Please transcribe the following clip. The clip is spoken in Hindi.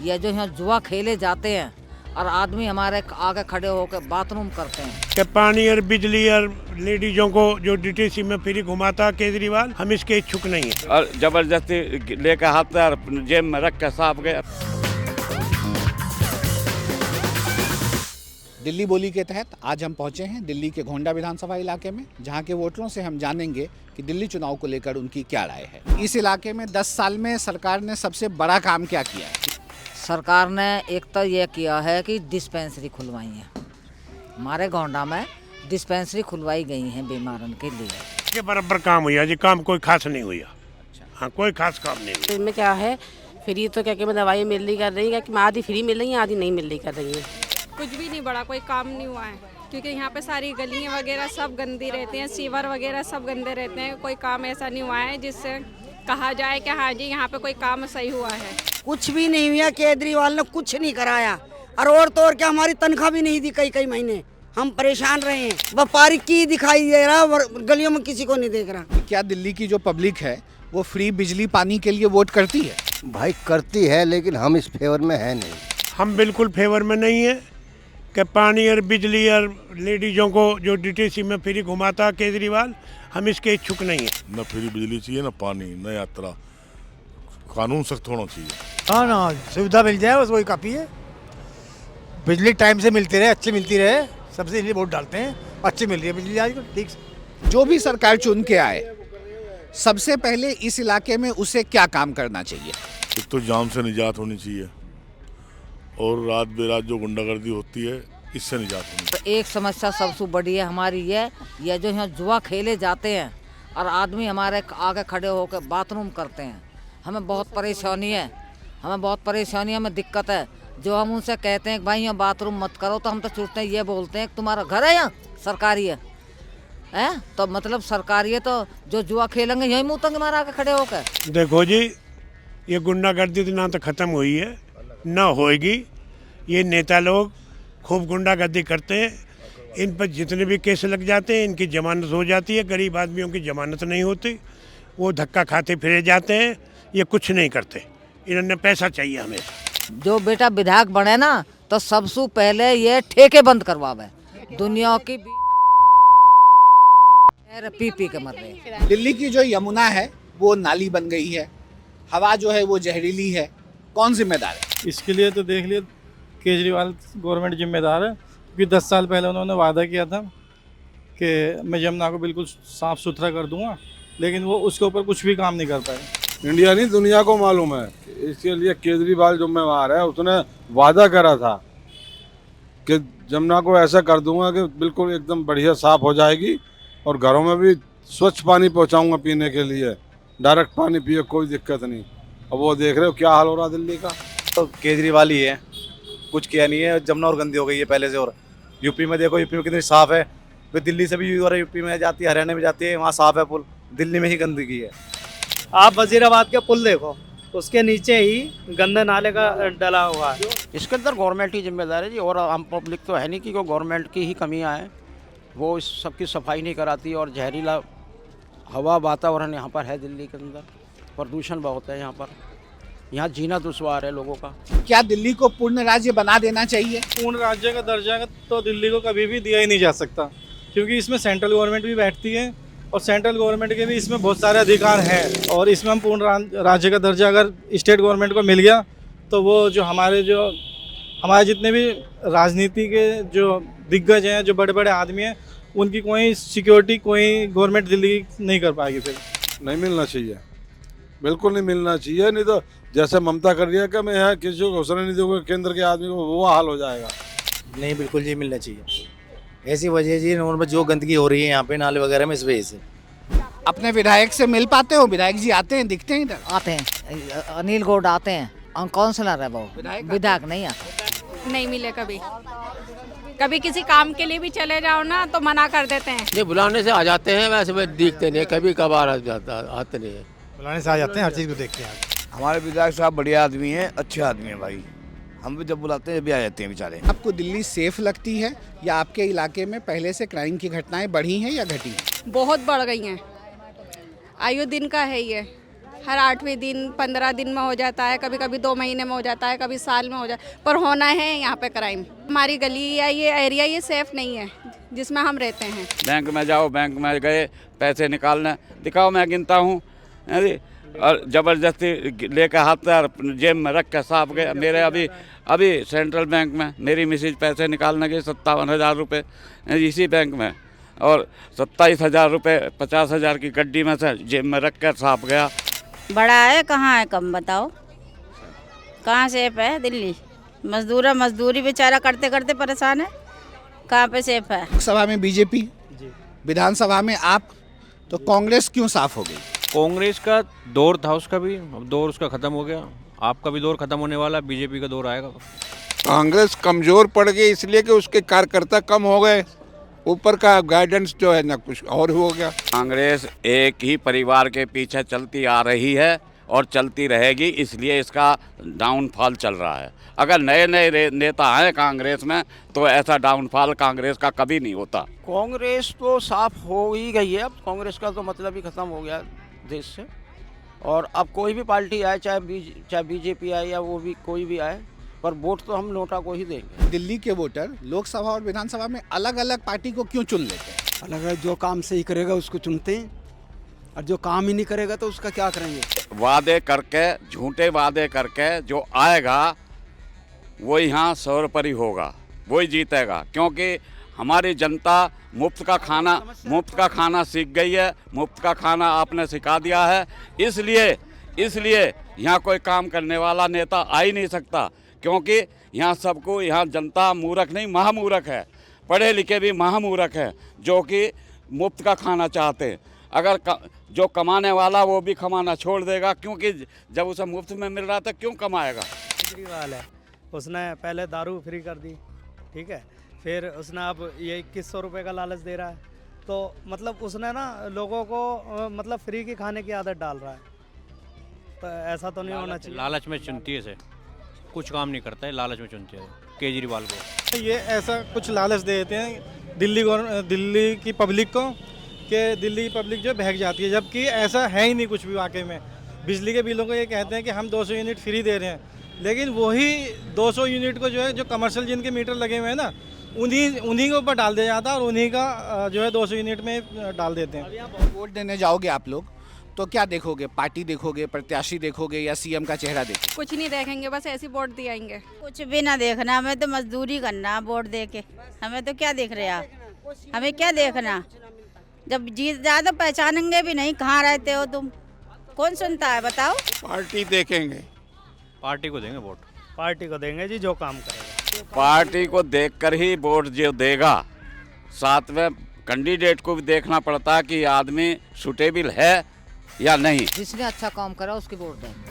ये जो यहाँ जुआ खेले जाते हैं और आदमी हमारे आगे खड़े होकर बाथरूम करते हैं कि पानी और बिजली और लेडीजों को जो डीटीसी में फ्री घुमाता केजरीवाल, हम इसके इच्छुक नहीं है। और जबरदस्ती लेकर हाथ और जेब में रख कर साफ गया। दिल्ली बोली के तहत आज हम पहुंचे हैं दिल्ली के गोंडा विधानसभा इलाके में, जहां के वोटरों से हम जानेंगे कि दिल्ली चुनाव को लेकर उनकी क्या राय है। इस इलाके में 10 साल में सरकार ने सबसे बड़ा काम क्या किया है? सरकार ने एक तो ये किया है कि डिस्पेंसरी खुलवाई है। हमारे गोंडा में डिस्पेंसरी खुलवाई गई हैं बीमारन के लिए। के बराबर काम हुआ जी, काम कोई खास नहीं हुआ। हाँ, कोई खास काम नहीं हुआ। इनमें क्या है, फ्री तो क्या क्या दवाई मिल रही कर रही है कि आधी फ्री मिल रही है, आधी नहीं मिल रही कर रही है। कुछ भी नहीं बढ़ा, कोई काम नहीं हुआ है क्योंकि यहाँ पे सारी गलियाँ वगैरह सब गंदी रहती हैं, सीवर वगैरह सब गंदे रहते हैं। कोई काम ऐसा नहीं हुआ है जिससे कहा जाए कि हाँ जी यहाँ पे कोई काम सही हुआ है। कुछ भी नहीं हुआ, केजरीवाल ने कुछ नहीं कराया। और तो और क्या, हमारी तनख्वाह भी नहीं दी कई कई महीने, हम परेशान रहे हैं। व्यापारी की दिखाई दे रहा, गलियों में किसी को नहीं देख रहा। क्या दिल्ली की जो पब्लिक है वो फ्री बिजली पानी के लिए वोट करती है? भाई करती है, लेकिन हम इस फेवर में है नहीं। हम बिल्कुल फेवर में नहीं है कि पानी और बिजली और लेडीजों को जो डीटीसी में फ्री घुमाता केजरीवाल, हम इसके इच्छुक नहीं है। न फ्री बिजली चाहिए, न पानी, न यात्रा। कानून सख्त होना चाहिए। हाँ ना, सुविधा मिल जाए बस वही काफ़ी है। बिजली टाइम से मिलती रहे, अच्छी मिलती रहे, सबसे इसलिए वोट डालते हैं। अच्छी मिल रही है बिजली आजकल, ठीक से। जो भी सरकार चुन के आए, सबसे पहले इस इलाके में उसे क्या काम करना चाहिए? एक तो जाम से निजात होनी चाहिए और रात बेरात जो गुंडागर्दी होती है इससे निजात होनी चाहिए। तो एक समस्या सबसे बड़ी है हमारी ये जो यहाँ जुआ खेले जाते हैं और आदमी हमारे आगे खड़े होकर बाथरूम करते हैं। हमें बहुत परेशानी है, हमें दिक्कत है। जो हम उनसे कहते हैं कि भाई यहाँ बाथरूम मत करो, तो हम तो छूटते हैं, ये बोलते हैं कि तुम्हारा घर है यहाँ सरकारी है। तो मतलब सरकारी है तो जो जुआ खेलेंगे यही मुँह तक हमारे आगे खड़े होकर। देखो जी, ये गुंडागर्दी तो ना तो ख़त्म हुई है ना होएगी। ये नेता लोग खूब गुंडागर्दी करते हैं। इन पर जितने भी केस लग जाते हैं, इनकी जमानत हो जाती है। गरीब आदमियों की जमानत नहीं होती, वो धक्का खाते फिरे जाते हैं। ये कुछ नहीं करते, इन्होंने पैसा चाहिए हमेशा। जो बेटा विधायक बने ना, तो सबसे पहले ये ठेके बंद करवावे। दुनिया की पी के मर रहे। दिल्ली की जो यमुना है वो नाली बन गई है, हवा जो है वो जहरीली है। कौन जिम्मेदार है इसके लिए? तो देख लिया, केजरीवाल गवर्नमेंट जिम्मेदार है, क्योंकि 10 साल पहले उन्होंने वादा किया था कि मैं यमुना को बिल्कुल साफ़ सुथरा कर दूंगा, लेकिन वो उसके ऊपर कुछ भी काम नहीं कर पाए। इंडिया नहीं दुनिया को मालूम है, इसके लिए केजरीवाल जिम्मेवार है। उसने वादा करा था कि यमुना को ऐसा कर दूंगा कि बिल्कुल एकदम बढ़िया साफ हो जाएगी और घरों में भी स्वच्छ पानी पहुंचाऊंगा पीने के लिए। डायरेक्ट पानी पिए, कोई दिक्कत नहीं। अब वो देख रहे हो क्या हाल हो रहा दिल्ली का। तो केजरीवाल ही है, कुछ किया नहीं है। जमुना और गंदी हो गई है पहले से। और यूपी में देखो, यूपी में कितनी साफ़ है। फिर दिल्ली से भी और यूपी में जाती है, हरियाणा में जाती है, वहाँ साफ़ है पुल। दिल्ली में ही गंदगी है। आप वजीराबाद के पुल देखो, उसके नीचे ही गंदे नाले का डला हुआ है। इसके अंदर गवर्नमेंट ही जिम्मेदार है जी, और आम पब्लिक तो है नहीं, कि गवर्नमेंट की ही कमियां हैं। वो इस सबकी सफाई नहीं कराती और जहरीला हवा वातावरण यहाँ पर है। दिल्ली के अंदर प्रदूषण बहुत है, यहाँ जीना दुश्वार है लोगों का। क्या दिल्ली को पूर्ण राज्य बना देना चाहिए? पूर्ण राज्य का दर्जा तो दिल्ली को कभी भी दिया ही नहीं जा सकता, क्योंकि इसमें सेंट्रल गवर्नमेंट भी बैठती है और सेंट्रल गवर्नमेंट के भी इसमें बहुत सारे अधिकार हैं। और इसमें हम पूर्ण राज्य का दर्जा अगर स्टेट गवर्नमेंट को मिल गया, तो वो जो हमारे जितने भी राजनीति के जो दिग्गज हैं, जो बड़े बड़े आदमी हैं, उनकी कोई सिक्योरिटी कोई गवर्नमेंट दिल्ली नहीं कर पाएगी। फिर नहीं मिलना चाहिए, बिल्कुल नहीं मिलना चाहिए। नहीं तो जैसे ममता कर रही है कि मैं यहाँ किसी को घोषणा नहीं दूंगा केंद्र के आदमी को, वो हाल हो जाएगा। नहीं, बिल्कुल जी मिलना चाहिए। ऐसी वजह जी नॉर्मल जो गंदगी हो रही है यहाँ पे नाले वगैरह में, इस वजह से। अपने विधायक से मिल पाते हो? विधायक जी आते हैं, दिखते हैं इधर? आते हैं, अनिल गौड़ आते हैं, काउंसलर है वो, विधायक नहीं आता। नहीं मिले कभी किसी काम के लिए भी चले जाओ ना तो मना कर देते हैं। ये बुलाने से आ जाते हैं, वैसे वे दिखते नहीं, कभी कभार आते नहीं है। बुलाने से आ जाते हैं, हर चीज़ को देखते हैं। हमारे विधायक साहब बढ़िया आदमी हैं, अच्छे आदमी हैं भाई। हम भी जब बुलाते हैं जब भी आ जाते हैं बेचारे। आपको दिल्ली सेफ लगती है या आपके इलाके में पहले से क्राइम की घटनाएं बढ़ी हैं या घटी हैं? बहुत बढ़ गई हैं, आयु दिन का है ये। हर 8वें दिन 15 दिन में हो जाता है, कभी कभी 2 महीने में हो जाता है, कभी साल में हो जाता है, पर होना है यहाँ पे क्राइम। हमारी गली या ये एरिया ये सेफ नहीं है जिसमें हम रहते हैं। बैंक में जाओ, बैंक में गए पैसे निकालने, दिखाओ मैं गिनता हूँ, और ज़बरदस्ती लेकर हाथ पैर जेब में रख कर साफ गए। मेरे अभी सेंट्रल बैंक में मेरी मिसेज पैसे निकालने गई 57,000 रुपये इसी बैंक में, और 27,000 रुपये 50,000 की गड्डी में से जेब में रख कर साफ गया। बड़ा है कहाँ है कम बताओ, कहाँ सेफ है दिल्ली? मजदूरी बेचारा करते करते परेशान है, कहाँ पे सेफ है? लोकसभा में बीजेपी, विधानसभा में आप, तो कांग्रेस क्यों साफ हो गई? कांग्रेस का दौर था, उसका भी अब दौर उसका ख़त्म हो गया। आपका भी दौर ख़त्म होने वाला, बीजेपी का दौर आएगा। कांग्रेस कमज़ोर पड़ गई इसलिए कि उसके कार्यकर्ता कम हो गए, ऊपर का गाइडेंस जो है ना कुछ और हो गया। कांग्रेस एक ही परिवार के पीछे चलती आ रही है और चलती रहेगी, इसलिए इसका डाउनफॉल चल रहा है। अगर नए नए नेता आए कांग्रेस में तो ऐसा डाउनफॉल कांग्रेस का कभी नहीं होता। कांग्रेस तो साफ हो ही गई है, अब कांग्रेस का तो मतलब ही ख़त्म हो गया देश से। और अब कोई भी पार्टी आए, चाहे बीजेपी आए या वो भी कोई भी आए, पर वोट तो हम नोटा को ही देंगे। दिल्ली के वोटर लोकसभा और विधानसभा में अलग अलग पार्टी को क्यों चुन लेते हैं? अलग अलग, जो काम सही करेगा उसको चुनते हैं, और जो काम ही नहीं करेगा तो उसका क्या करेंगे? वादे करके, झूठे वादे करके जो आएगा वो यहाँ 100 रुपये होगा, वही जीतेगा। क्योंकि हमारी जनता मुफ्त का खाना सीख गई है, मुफ्त का खाना आपने सिखा दिया है, इसलिए यहाँ कोई काम करने वाला नेता आ ही नहीं सकता। क्योंकि यहाँ जनता मूर्ख नहीं महामूर्ख है, पढ़े लिखे भी महामूर्ख है, जो कि मुफ्त का खाना चाहते हैं। अगर जो कमाने वाला वो भी कमाना छोड़ देगा, क्योंकि जब उसे मुफ्त में मिल रहा था क्यों कमाएगा? केजरीवाल है, उसने पहले दारू फ्री कर दी, ठीक है, फिर उसने अब ये 2100 रुपये का लालच दे रहा है, तो मतलब उसने ना लोगों को मतलब फ्री की खाने की आदत डाल रहा है, तो ऐसा तो नहीं होना चाहिए। लालच में चुनती है, से कुछ काम नहीं करता है, लालच में चुनती है केजरीवाल को। ये ऐसा कुछ लालच दे देते हैं दिल्ली की पब्लिक को कि दिल्ली की पब्लिक जो बहक जाती है, जबकि ऐसा है ही नहीं कुछ भी वाकई में। बिजली के बिलों को ये कहते हैं कि हम 200 यूनिट फ्री दे रहे हैं, लेकिन वही 200 यूनिट को जो है, जो कमर्शियल जिनके मीटर लगे हुए हैं ना, उन्हीं के ऊपर डाल दिया जाता है और उन्हीं का जो है 200 यूनिट में डाल देते हैं। वोट देने जाओगे आप लोग तो क्या देखोगे? पार्टी देखोगे, प्रत्याशी देखोगे, या सीएम का चेहरा देखोगे? कुछ नहीं देखेंगे, बस ऐसी वोट दिलाएंगे। कुछ भी ना देखना, हमें तो मजदूरी करना वोट दे के। हमें तो क्या देख रहे आप, हमें क्या देखना? जब जीत जाए तो पहचानेंगे भी नहीं, कहाँ रहते हो तुम, कौन सुनता है बताओ? पार्टी देखेंगे, पार्टी को देंगे वोट, पार्टी को देंगे जी, जो काम करेगा। पार्टी को देखकर ही वोट जो देगा, साथ में कैंडिडेट को भी देखना पड़ता है कि आदमी सुटेबल है या नहीं। जिसने अच्छा काम करा उसकी वोट देंगे।